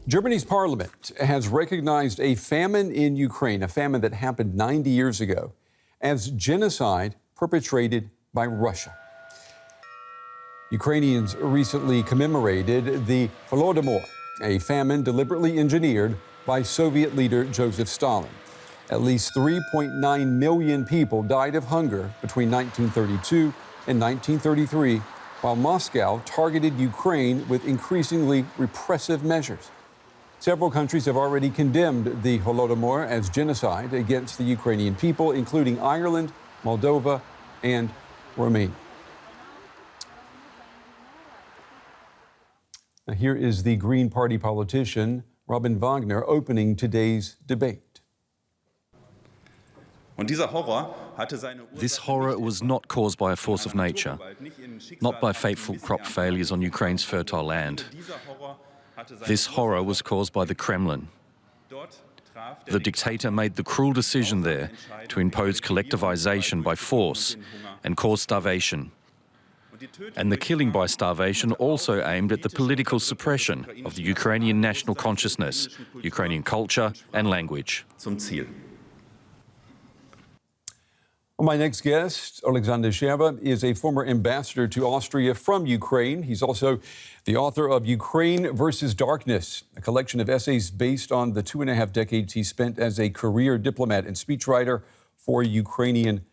Germany's parliament has recognized a famine in Ukraine, a famine that happened 90 years ago, as genocide perpetrated by Russia. Ukrainians recently commemorated the Holodomor, a famine deliberately engineered by Soviet leader Josef Stalin. At least 3.9 million people died of hunger between 1932 and 1933, while Moscow targeted Ukraine with increasingly repressive measures. Several countries have already condemned the Holodomor as genocide against the Ukrainian people, including Ireland, Moldova, and Romania. Now, here is the Green Party politician Robin Wagner opening today's debate. This horror was not caused by a force of nature, not by fateful crop failures on Ukraine's fertile land. This horror was caused by the Kremlin. The dictator made the cruel decision there to impose collectivization by force and cause starvation. And the killing by starvation also aimed at the political suppression of the Ukrainian national consciousness, Ukrainian culture and language. My next guest, Alexander Scherba, is a former ambassador to Austria from Ukraine. He's also the author of Ukraine versus Darkness, a collection of essays based on the 2.5 decades he spent as a career diplomat and speechwriter for Ukrainian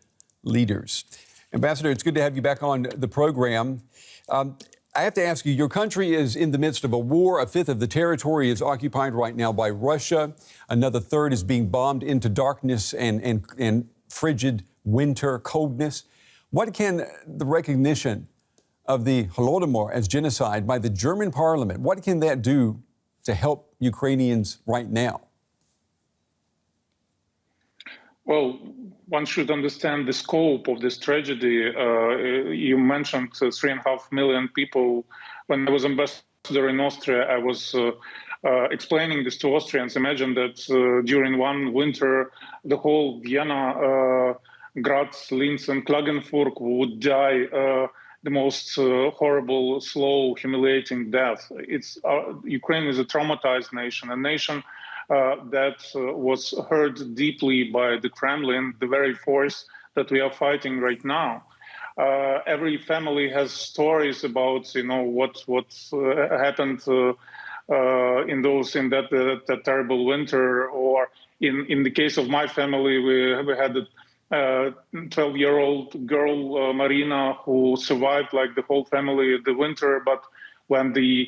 leaders. Ambassador, it's good to have you back on the program. I have to ask you, your country is in the midst of a war. A fifth of the territory is occupied right now by Russia. Another third is being bombed into darkness and frigid winter coldness. What can the recognition of the Holodomor as genocide by the German parliament, what can that do to help Ukrainians right now? Well, one should understand the scope of this tragedy. You mentioned 3.5 million people. When I was ambassador in Austria, I was explaining this to Austrians. Imagine that during one winter, the whole Vienna, Graz, Linz, and Klagenfurt would die the most horrible, slow, humiliating death. Ukraine is a traumatized nation, a nation that was hurt deeply by the Kremlin, the very force that we are fighting right now. Every family has stories about, what happened in that terrible winter. Or in the case of my family, we had a 12-year-old girl, Marina, who survived like the whole family the winter. But when the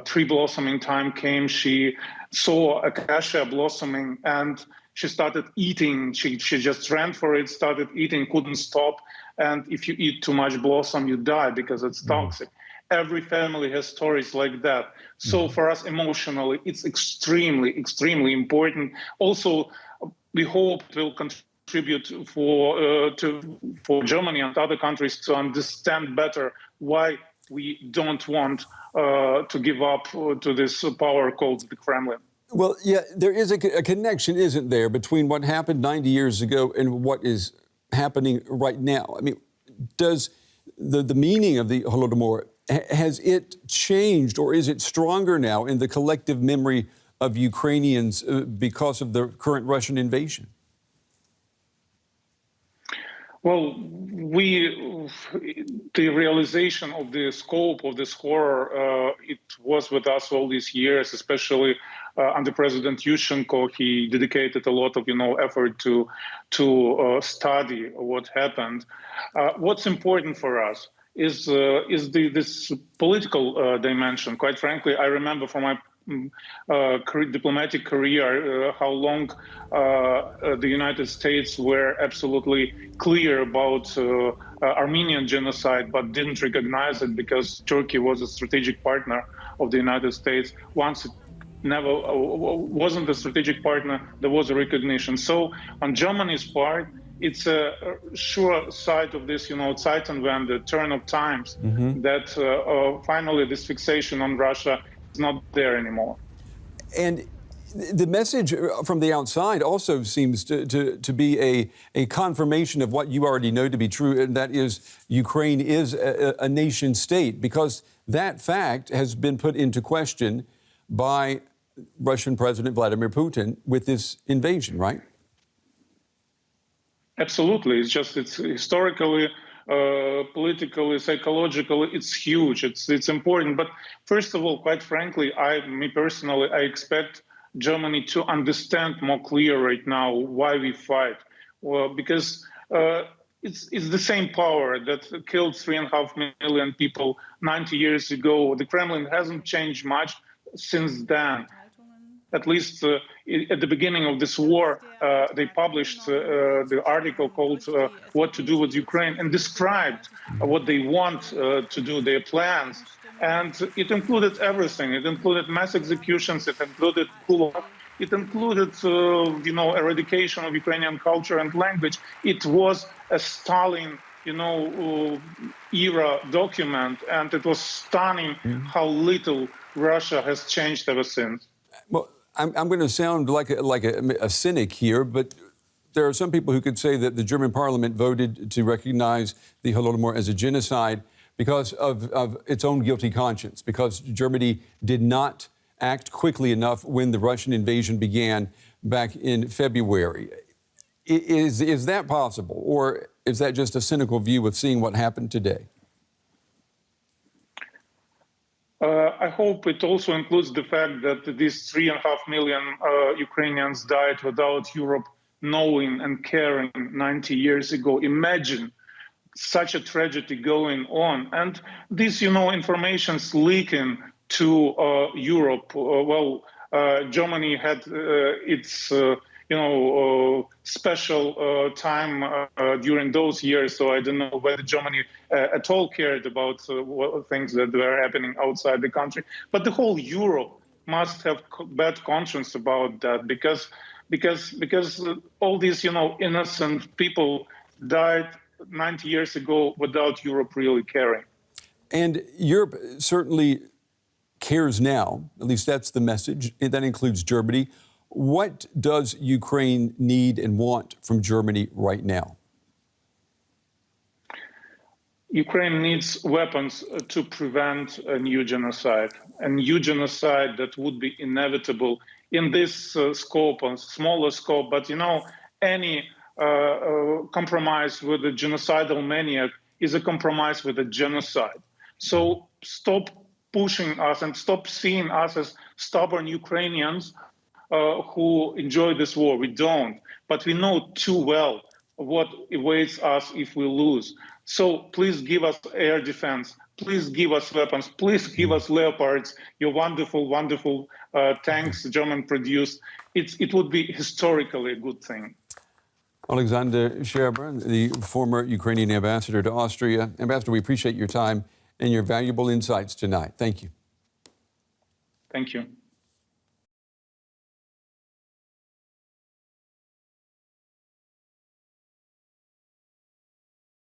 tree blossoming time came, she saw acacia blossoming and she started eating. She just ran for it, started eating, couldn't stop. And if you eat too much blossom, you die because it's toxic. Every family has stories like that. So for us emotionally, it's extremely, extremely important. Also, we hope it will contribute for Germany and other countries to understand better why we don't want to give up to this power called the Kremlin. Well, yeah, there is a connection, isn't there, between what happened 90 years ago and what is happening right now? I mean, does the meaning of the Holodomor, has it changed, or is it stronger now in the collective memory of Ukrainians because of the current Russian invasion? Well, the realization of the scope of this horror, it was with us all these years, especially under President Yushchenko. He dedicated a lot of, effort to study what happened. What's important for us is this political dimension. Quite frankly, I remember from my diplomatic career, how long the United States were absolutely clear about Armenian genocide, but didn't recognize it because Turkey was a strategic partner of the United States. Once it never wasn't a strategic partner, there was a recognition. So on Germany's part, it's a sure side of this, Zeitenwende, the turn of times, that finally this fixation on Russia is not there anymore. And the message from the outside also seems to be a confirmation of what you already know to be true, and that is Ukraine is a nation state, because that fact has been put into question by Russian President Vladimir Putin with this invasion, right? Absolutely. It's historically, politically, psychologically, it's huge. It's important. But first of all, quite frankly, me personally, I expect Germany to understand more clear right now why we fight. Well, because it's the same power that killed 3.5 million people 90 years ago. The Kremlin hasn't changed much since then. At least at the beginning of this war, they published the article called What to Do with Ukraine and described what they want to do, their plans. And it included everything. It included mass executions. It included gulag. It included, eradication of Ukrainian culture and language. It was a Stalin, era document. And it was stunning how little Russia has changed ever since. Well, I'm going to sound like a cynic here, but there are some people who could say that the German parliament voted to recognize the Holodomor as a genocide because of its own guilty conscience, because Germany did not act quickly enough when the Russian invasion began back in February. Is that possible, or is that just a cynical view of seeing what happened today? I hope it also includes the fact that these 3.5 million Ukrainians died without Europe knowing and caring 90 years ago. Imagine such a tragedy going on. And this, information's leaking to Europe. Germany had its special time during those years. So I don't know whether Germany at all cared about things that were happening outside the country. But the whole Europe must have bad conscience about that because all these innocent people died 90 years ago without Europe really caring. And Europe certainly cares now. At least that's the message. That includes Germany. What does Ukraine need and want from Germany right now? Ukraine needs weapons to prevent a new genocide that would be inevitable in this scope, on smaller scope. But, any compromise with a genocidal maniac is a compromise with a genocide. So stop pushing us and stop seeing us as stubborn Ukrainians who enjoy this war. We don't, but we know too well what awaits us if we lose. So please give us air defense. Please give us weapons. Please give us Leopards, your wonderful, wonderful tanks German produced. It would be historically a good thing. Alexander Scherber, the former Ukrainian ambassador to Austria. Ambassador, we appreciate your time and your valuable insights tonight. Thank you. Thank you.